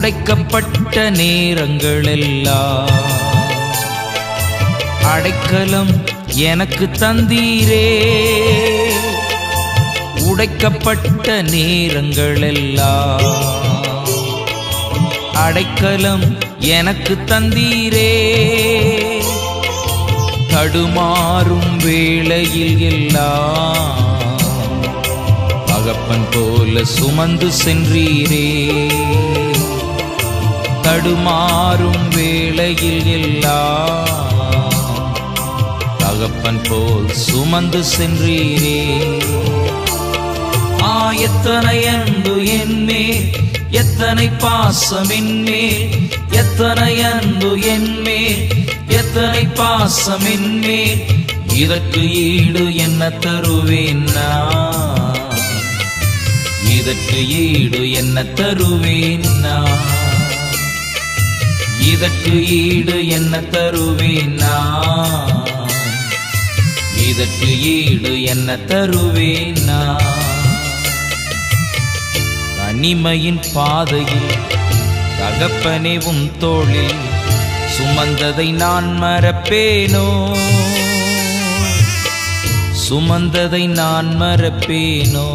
உடைக்கப்பட்ட நேரங்களெல்லாம் அடைக்கலம் எனக்கு தந்தீரே. உடைக்கப்பட்ட நேரங்களெல்லாம் அடைக்கலம் எனக்கு தந்தீரே. தடுமாறும் வேளையில் எல்லாம் தகப்பன் போல சுமந்து சென்றீரே. தடுமாறும் வேளையில் எல்லாம் தகப்பன் போல் சுமந்து சென்றீரே. எத்தனை அன்பு என்மேல், எத்தனை பாசம் என்மேல், எத்தனை அன்பு என்மேல், எத்தனை பாசம் என்மேல். இதற்கு ஈடு என்ன தருவேன் நான்? இதற்கு ஈடு என்ன தருவேன் நான்? இதற்கு ஈடு என்ன தருவேன் நான்? இதற்கு ஈடு என்ன தருவேன் நான்? தனிமையின் பாதையில் தகப்பனே உம் தோளில் சுமந்ததை நான் மறப்பேனோ? சுமந்ததை நான் மறப்பேனோ?